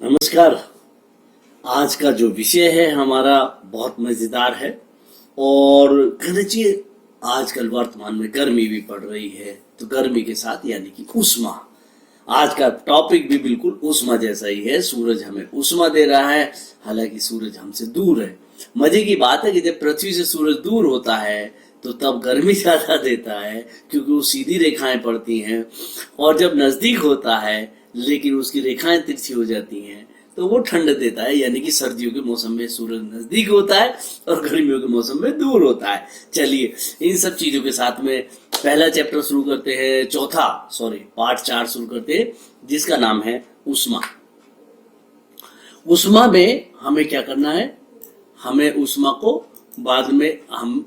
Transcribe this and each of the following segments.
नमस्कार। आज का जो विषय है हमारा बहुत मजेदार है और कहना चाहिए आजकल वर्तमान में गर्मी भी पड़ रही है, तो गर्मी के साथ यानी कि उष्मा। आज का टॉपिक भी बिल्कुल उष्मा जैसा ही है। सूरज हमें उष्मा दे रहा है, हालांकि सूरज हमसे दूर है। मजे की बात है कि जब पृथ्वी से सूरज दूर होता है तो तब गर्मी ज्यादा देता है, क्योंकि वो सीधी रेखाएं पड़ती हैं। और जब नजदीक होता है लेकिन उसकी रेखाएं तिरछी हो जाती हैं तो वो ठंड देता है, यानी कि सर्दियों के मौसम में सूरज नजदीक होता है और गर्मियों के मौसम में दूर होता है। चलिए इन सब चीजों के साथ में पहला चैप्टर शुरू करते हैं, पार्ट 4 शुरू करते हैं, जिसका नाम है उष्मा। उष्मा में हमें क्या करना है, हमें उष्मा को बाद में हम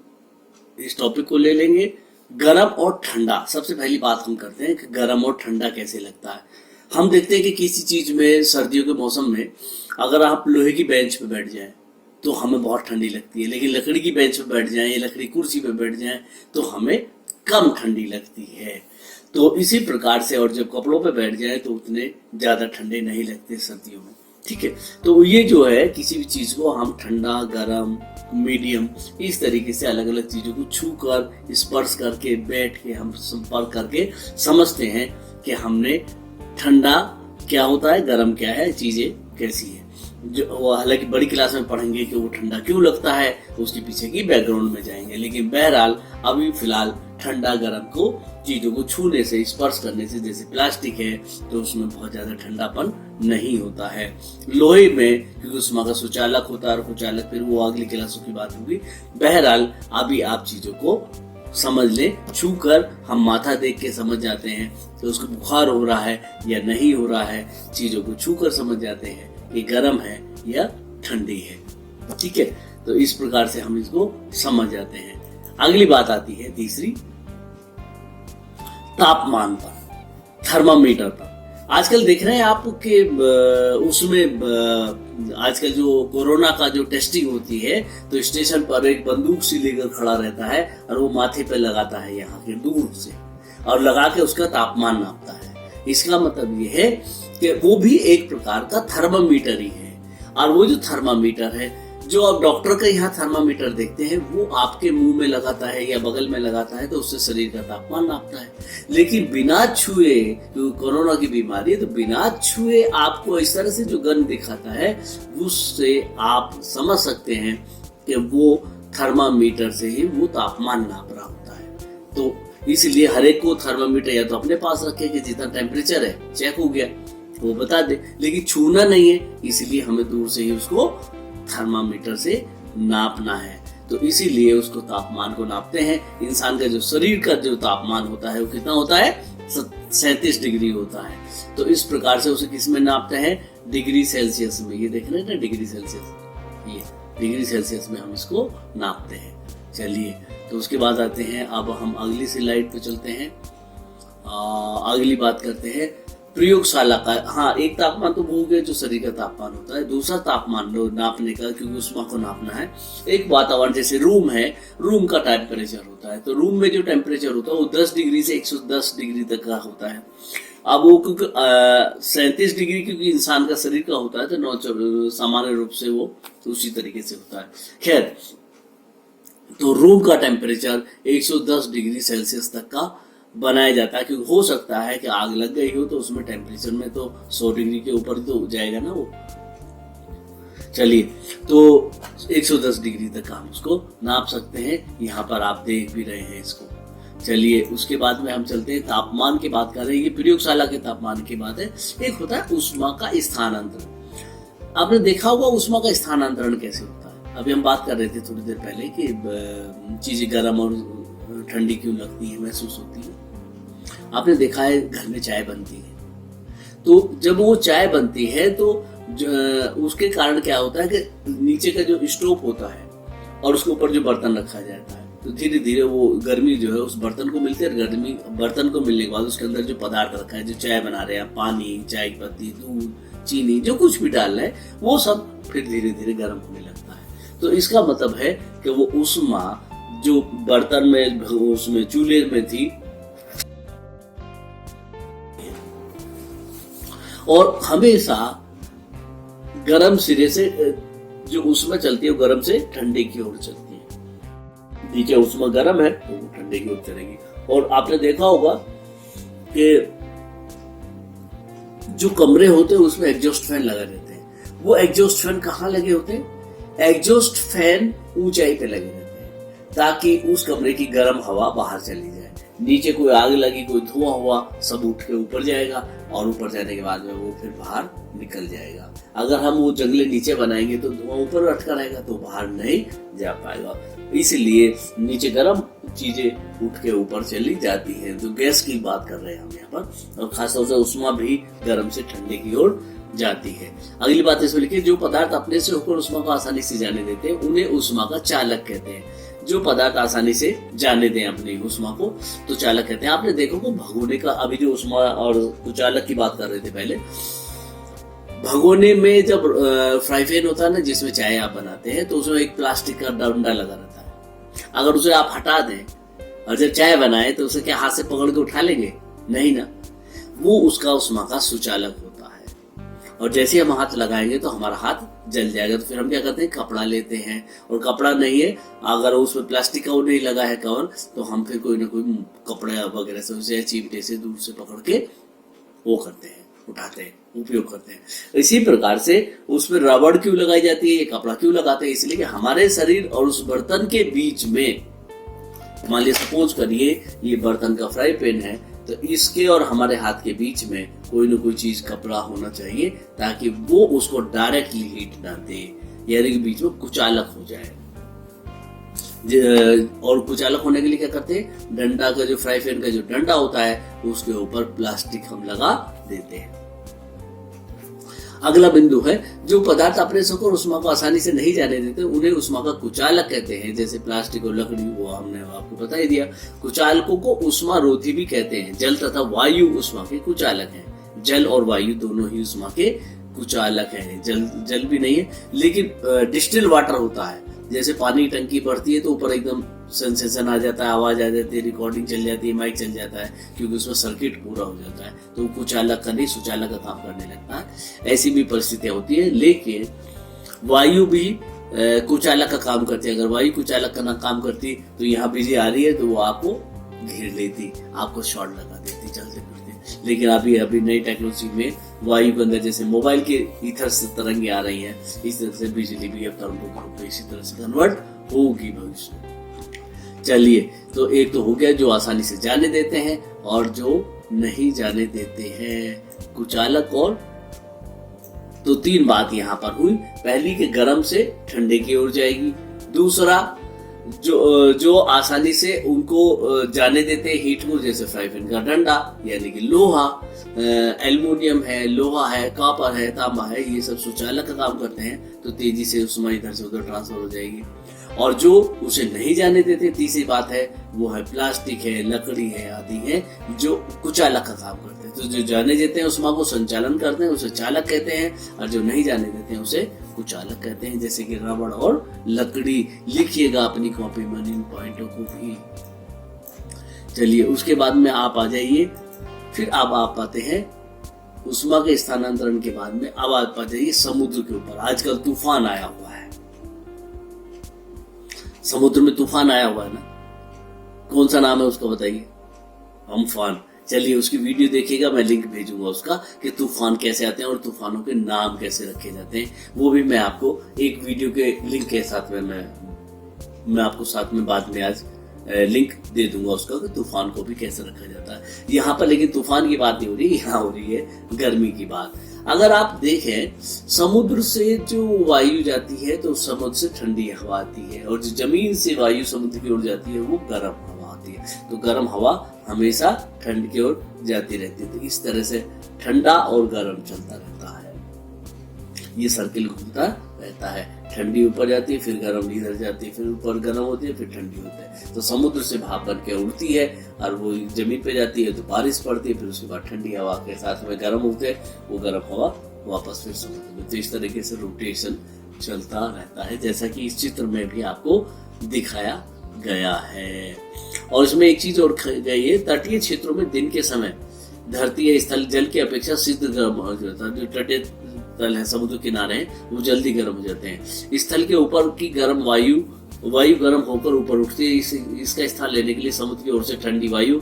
इस टॉपिक को ले लेंगे। गरम और ठंडा, सबसे पहली बात हम करते हैं कि गरम और ठंडा कैसे लगता है। हम देखते हैं कि किसी चीज में सर्दियों के मौसम में अगर आप लोहे की बेंच पे बैठ जाएं तो हमें बहुत ठंडी लगती है, लेकिन लकड़ी की बेंच पे बैठ जाएं या लकड़ी कुर्सी पे बैठ जाएं तो हमें कम ठंडी लगती है। तो इसी प्रकार से, और जब कपड़ों पे बैठ जाएं तो उतने ज्यादा ठंडे नहीं लगते सर्दियों में। ठीक है, तो ये जो है किसी भी चीज को हम ठंडा, गरम, मीडियम, इस तरीके से अलग अलग चीजों को छू कर, स्पर्श करके, बैठ के, हम संपर्क करके समझते हैं कि हमने ठंडा क्या होता है, गरम क्या है, चीजें कैसी है। जो हालांकि बड़ी क्लास में पढ़ेंगे कि वो ठंडा क्यों लगता है, उसके पीछे की बैकग्राउंड में जाएंगे, लेकिन बहरहाल अभी फिलहाल ठंडा गरम को चीजों को छूने से, स्पर्श करने से, जैसे प्लास्टिक है तो उसमें बहुत ज्यादा ठंडापन नहीं होता है। लोहे में क्योंकि उष्मा का सुचालक होता है, और कुचालक फिर वो अगली क्लासों की बात होगी। बहरहाल अभी आप चीजों को समझ ले, छू कर हम माथा देख के समझ जाते हैं कि उसको बुखार हो रहा है या नहीं हो रहा है। चीजों को छू कर समझ जाते हैं कि गर्म है या ठंडी है। ठीक है, तो इस प्रकार से हम इसको समझ जाते हैं। अगली बात आती है तीसरी, तापमान पर, थर्मामीटर पर। आजकल देख रहे हैं आप कि उसमें आजकल जो कोरोना का जो टेस्टिंग होती है तो स्टेशन पर एक बंदूक सी लेकर खड़ा रहता है और वो माथे पे लगाता है यहाँ के दूर से, और लगा के उसका तापमान नापता है। इसका मतलब ये है कि वो भी एक प्रकार का थर्मामीटर ही है। और वो जो थर्मामीटर है, जो आप डॉक्टर का यहाँ थर्मामीटर देखते हैं, वो आपके मुंह में लगाता है या बगल में लगाता है तो उससे शरीर का तापमान नापता है। लेकिन बिना छुए, क्योंकि कोरोना की बीमारी है तो बिना छुए आपको इस तरह से जो गन दिखाता है, उससे आप समझ सकते हैं कि वो थर्मामीटर से ही वो तापमान नाप रहा होता है। तो इसलिए हर एक को थर्मामीटर या तो अपने पास रखे कि जितना टेम्परेचर है चेक हो गया वो बता दे, लेकिन छूना नहीं है, इसलिए हमें दूर से ही उसको थर्मामीटर से नापना है। तो इसीलिए उसको तापमान को नापते हैं। इंसान का जो शरीर का जो तापमान होता है वो कितना होता है, 37 डिग्री होता है। तो इस प्रकार से उसे किस में नापते हैं, डिग्री सेल्सियस में। ये देख रहे हैं ना, डिग्री सेल्सियस, ये डिग्री सेल्सियस में हम इसको नापते हैं। चलिए, तो उसके बाद आते हैं, अब हम अगली स्लाइड पे चलते हैं। अगली बात करते हैं प्रयोगशाला का। हाँ, एक तापमान तो हो गया जो शरीर का तापमान होता है। दूसरा तापमान नापने का, क्योंकि उष्मा को नापना है, एक वातावरण जैसे रूम है, रूम का टेम्परेचर होता है। तो रूम में जो टेम्परेचर होता है वो 10 डिग्री से 110 डिग्री तक का होता है। अब वो क्योंकि 37 डिग्री क्योंकि इंसान का शरीर का होता है तो सामान्य रूप से वो उसी तरीके से होता है। खैर, तो रूम का टेम्परेचर 110 डिग्री सेल्सियस तक का बनाया जाता है, क्योंकि हो सकता है कि आग लग गई हो तो उसमें टेम्परेचर में तो 100 डिग्री के ऊपर तो जाएगा ना वो। चलिए, तो 110 डिग्री तक हम उसको नाप सकते हैं। यहाँ पर आप देख भी रहे हैं इसको। चलिए, उसके बाद में हम चलते हैं तापमान की बात कर रहे हैं। ये प्रयोगशाला के तापमान की बात है। एक होता है उष्मा का स्थानांतरण। आपने देखा होगा उष्मा का स्थानांतरण कैसे होता है। अभी हम बात कर रहे थे थोड़ी देर पहले कि चीजें गर्म और ठंडी क्यों लगती है, महसूस होती है। आपने देखा है घर में चाय बनती है, तो जब वो चाय बनती है तो उसके कारण क्या होता है कि नीचे का जो स्टोव होता है और उसके ऊपर जो बर्तन रखा जाता है, तो धीरे धीरे वो गर्मी जो है उस बर्तन को मिलती है। गर्मी बर्तन को मिलने के बाद उसके अंदर जो पदार्थ रखा है, जो चाय बना रहे हैं, पानी, चाय की पत्ती, दूध, चीनी, जो कुछ भी डाल रहे हैं, वो सब फिर धीरे धीरे गर्म होने लगता है। तो इसका मतलब है कि वो उष्मा जो बर्तन में, उसमें चूल्हे में थी, और हमेशा गर्म सिरे से जो ऊष्मा चलती है वो गर्म से ठंडे की ओर चलती है। नीचे ऊष्मा गर्म है तो वो ठंडे की ओर चलेगी। और आपने देखा होगा कि जो कमरे होते हैं उसमें एग्जॉस्ट फैन लगा रहते हैं। वो एग्जॉस्ट फैन कहाँ लगे होते हैं? एग्जॉस्ट फैन ऊंचाई पे लगे रहते हैं ताकि उस कमरे की गर्म हवा बाहर चली जाए। नीचे कोई आग लगी, कोई धुआं हुआ, सब उठ के ऊपर जाएगा और ऊपर जाने के बाद में वो फिर बाहर निकल जाएगा। अगर हम वो जंगले नीचे बनाएंगे तो धुआं ऊपर अटका रहेगा तो बाहर नहीं जा पाएगा। इसलिए नीचे गर्म चीजें उठ के ऊपर चली जाती हैं। तो गैस की बात कर रहे हैं हम यहाँ पर, और खासतौर से उष्मा भी गर्म से ठंडे की ओर जाती है। अगली बात इसमें लिखिए, जो पदार्थ अपने से होकर उष्मा को आसानी से जाने देते हैं उन्हें उष्मा का चालक कहते हैं। जो पदार्थ आसानी से जाने दें अपनी उष्मा को तो चालक कहते हैं। आपने देखो को भगोने का, अभी जो उष्मा और कुचालक की बात कर रहे थे पहले, भगोने में जब फ्राई पैन होता है ना जिसमें चाय आप बनाते हैं, तो उसमें एक प्लास्टिक का डंडा लगा रहता है। अगर उसे आप हटा दें और जब चाय बनाए तो उसे क्या हाथ से पकड़ के उठा लेंगे? नहीं ना, वो उसका उष्मा का सुचालक होता है। और जैसे हम हाथ लगाएंगे तो हमारा हाथ जल जाएगा। तो फिर हम क्या करते हैं, कपड़ा लेते हैं, और कपड़ा नहीं है, अगर उसमें प्लास्टिक का वो नहीं लगा है कवर, तो हम फिर कोई ना कोई कपड़ा वगैरह से उसे चिमटे से दूर से पकड़ के वो करते हैं, उठाते हैं, उपयोग करते हैं। इसी प्रकार से उसमें रबड़ क्यों लगाई जाती है, ये कपड़ा क्यों लगाते हैं? इसलिए कि हमारे शरीर और उस बर्तन के बीच में, मान लीजिए सपोज करिए ये बर्तन का फ्राई पैन है, तो इसके और हमारे हाथ के बीच में कोई ना कोई चीज, कपड़ा होना चाहिए ताकि वो उसको डायरेक्टली हीट ना दे, यानी कि बीच में कुचालक हो जाए। और कुचालक होने के लिए क्या करते हैं, डंडा का जो फ्राई पैन का जो डंडा होता है उसके ऊपर प्लास्टिक हम लगा देते हैं। अगला बिंदु है, जो पदार्थ अपने से होकर उष्मा को आसानी से नहीं जाने देते उन्हें उष्मा का कुचालक कहते हैं। जैसे प्लास्टिक और लकड़ी, वो हमने आपको बता ही दिया। कुचालकों को उष्मा रोधी भी कहते हैं। जल तथा वायु उष्मा के कुचालक हैं। जल और वायु दोनों ही उष्मा के कुचालक हैं। जल भी नहीं है, लेकिन डिस्टिल वाटर होता है। जैसे पानी टंकी भरती है तो ऊपर एकदम सेंसेशन आ जाता है, आवाज आ जाती है, रिकॉर्डिंग चल जाती है, माइक चल जाता है, क्योंकि उसमें सर्किट पूरा हो जाता है, तो कुचालक का नहीं सुचालक का काम करने लगता है। ऐसी भी परिस्थितियां होती है। लेकिन वायु भी कुचालक का काम करती है। अगर वायु कुचालक का काम करती तो यहाँ बिजली आ रही है तो वो आपको घेर लेती, आपको शॉर्ट लगा देती चलते फिरते। लेकिन अभी नई टेक्नोलॉजी में वायु के अंदर जैसे मोबाइल के ईथर से तरंगे आ रही हैं, इस तरह से बिजली भी अब तरंगों के रूप में इसी तरह से कन्वर्ट होगी भविष्य में। चलिए, तो एक तो हो गया जो आसानी से जाने देते हैं, और जो नहीं जाने देते हैं कुचालक। और तो तीन बात यहाँ पर हुई। पहली कि गर्म से ठंडे की ओर जाएगी। दूसरा, जो आसानी से उनको जाने देते हैं हीट को, जैसे फ्राई पैन का डंडा, यानी कि लोहा, एल्युमिनियम है, लोहा है, कॉपर है, तांबा है, ये सब सुचालक का काम करते हैं, तो तेजी से उष्मा इधर से उधर ट्रांसफर हो जाएगी। और जो उसे नहीं जाने देते, तीसरी बात है, वो है प्लास्टिक है, लकड़ी है, आदि है, जो कुचालक का काम करते हैं। तो जो जाने देते हैं उष्मा को संचालन करते हैं उसे चालक कहते हैं, और जो नहीं जाने देते हैं उसे कुचालक कहते हैं, जैसे कि रबड़ और लकड़ी। लिखिएगा अपनी कॉपी में इन पॉइंटों को भी। चलिए, उसके बाद में आप आ जाइए, फिर अब आप आते हैं उष्मा के स्थानांतरण के बाद में अब आप आ जाइए समुद्र के ऊपर। आजकल तूफान आया हुआ है, समुद्र में तूफान आया हुआ है ना, कौन सा नाम है उसका बताइए? अम्फान। चलिए, उसकी वीडियो देखिएगा, मैं लिंक भेजूंगा उसका, कि तूफान कैसे आते हैं और तूफानों के नाम कैसे रखे जाते हैं। वो भी मैं आपको एक वीडियो के लिंक के साथ में मैं आपको साथ में बाद में आज लिंक दे दूंगा उसका, कि तूफान को भी कैसे रखा जाता है। यहाँ पर लेकिन तूफान की बात नहीं हो रही, यहाँ हो रही है गर्मी की बात। अगर आप देखें, समुद्र से जो वायु जाती है तो समुद्र से ठंडी हवा आती है, और जो जमीन से वायु समुद्र की ओर जाती है वो गर्म हवा आती है। तो गर्म हवा हमेशा ठंड की ओर जाती रहती है। तो इस तरह से ठंडा और गर्म चलता रहता है, ये सर्किल घूमता रहता है। ठंडी ऊपर जाती है, फिर गर्म इधर जाती है, फिर ऊपर गर्म होती है, फिर ठंडी होती है। तो समुद्र से भाप बन के उड़ती है और वो जमीन पे जाती है तो बारिश पड़ती है, फिर उसके बाद ठंडी हवा के साथ में गर्म होते हैं, वो गर्म हवा वापस फिर समुद्र में। तो इस तरीके से रोटेशन चलता रहता है, जैसा कि इस चित्र में भी आपको दिखाया गया है। और इसमें एक चीज और गई है, तटीय क्षेत्रों में दिन के समय धरती या स्थल जल की अपेक्षा शीत गर्म हो जाता है। जो तटीय तल है, समुद्र किनारे हैं, वो जल्दी गर्म हो जाते हैं। स्थल के ऊपर की गर्म वायु गर्म होकर ऊपर उठती है। इसका स्थान लेने के लिए समुद्र की ओर से ठंडी वायु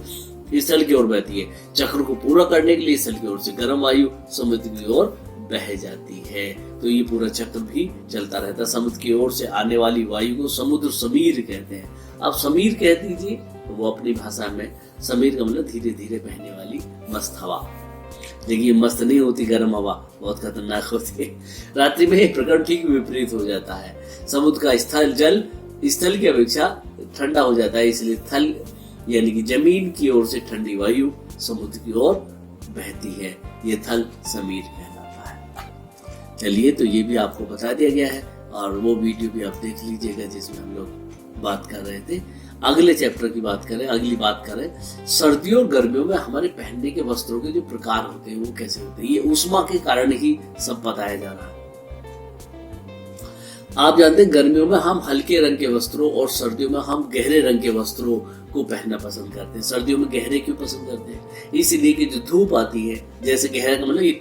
स्थल की ओर बहती है। चक्र को पूरा करने के लिए स्थल की ओर से गर्म वायु समुद्र की ओर बह जाती है। तो ये पूरा चक्र भी चलता रहता है। समुद्र की ओर से आने वाली वायु को समुद्र समीर कहते हैं। अब समीर कह दीजिए, वो अपनी भाषा में समीर का मतलब धीरे धीरे बहने वाली मस्त हवा। देखिए मस्त नहीं होती गर्म हवा, बहुत खतरनाक होती है। रात्रि में प्रकरण ठीक विपरीत हो जाता है। समुद्र का स्थल की अपेक्षा ठंडा हो जाता है, इसलिए थल यानी कि जमीन की ओर से ठंडी वायु समुद्र की ओर बहती है। ये थल समीर कहलाता है। चलिए, तो ये भी आपको बता दिया गया है और वो वीडियो भी आप देख लीजिएगा जिसमें हम लोग बात कर रहे थे। अगले चैप्टर की बात करें सर्दियों और गर्मियों में हमारे पहनने के वस्त्रों के जो प्रकार होते हैं वो कैसे होते हैं। ये ऊष्मा के कारण ही सब बताया जा रहा है। आप जानते हैं गर्मियों में हम हल्के रंग के वस्त्रों और सर्दियों में हम गहरे रंग के वस्त्रों को पहनना पसंद करते हैं। सर्दियों में गहरे क्यों पसंद करते हैं? इसलिए कि जो धूप आती है, जैसे गहरा का मतलब ये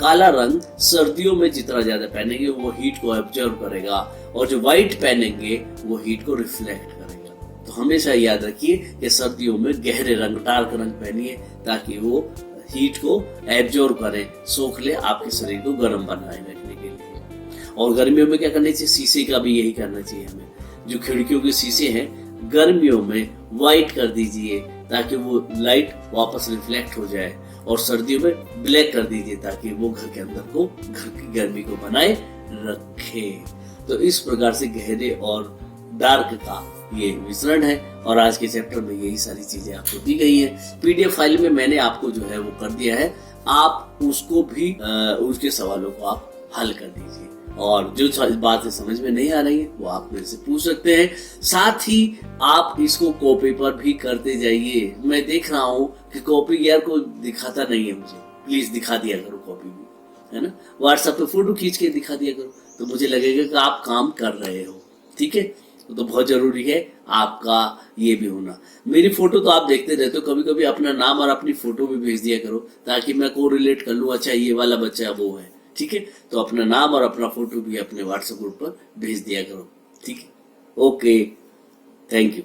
काला रंग सर्दियों में जितना ज्यादा पहनेंगे वो हीट को ऑब्जर्व करेगा, और जो व्हाइट पहनेंगे वो हीट को रिफ्लेक्ट करेगा। तो हमेशा याद रखिए कि सर्दियों में गहरे रंग, डार्क रंग पहनिए ताकि वो हीट को एब्जॉर्व करे, सोख ले, आपके शरीर को गर्म बनाए रखने के लिए। और गर्मियों में क्या करना चाहिए? शीशे का भी यही करना चाहिए हमें। जो खिड़कियों के शीशे हैं गर्मियों में व्हाइट कर दीजिए ताकि वो लाइट वापस रिफ्लेक्ट हो जाए, और सर्दियों में ब्लैक कर दीजिए ताकि वो घर के अंदर को, घर की गर्मी को बनाए रखे। तो इस प्रकार से गहरे और डार्क का ये मिश्रण है, और आज के चैप्टर में यही सारी चीजें आपको दी गई है। पीडीएफ फाइल में मैंने आपको जो है वो कर दिया है, आप उसको भी उसके सवालों को आप हल कर दीजिए, और जो बातें समझ में नहीं आ रही है वो आप मेरे से पूछ सकते हैं। साथ ही आप इसको कॉपी पर भी करते जाइए। मैं देख रहा हूँ कि कॉपी यार को दिखाता नहीं है मुझे, प्लीज दिखा दिया करो कॉपी भी, है ना। व्हाट्सएप पे फोटो खींच के दिखा दिया करो, तो मुझे लगेगा कि आप काम कर रहे हो। ठीक है, तो बहुत जरूरी है आपका ये भी होना। मेरी फोटो तो आप देखते रहते हो, कभी कभी अपना नाम और अपनी फोटो भी भेज दिया करो ताकि मैं को रिलेट कर लूँ, अच्छा ये वाला बच्चा वो है। ठीक है, तो अपना नाम और अपना फोटो भी अपने व्हाट्सएप ग्रुप पर भेज दिया करो। ठीक है, ओके, थैंक यू।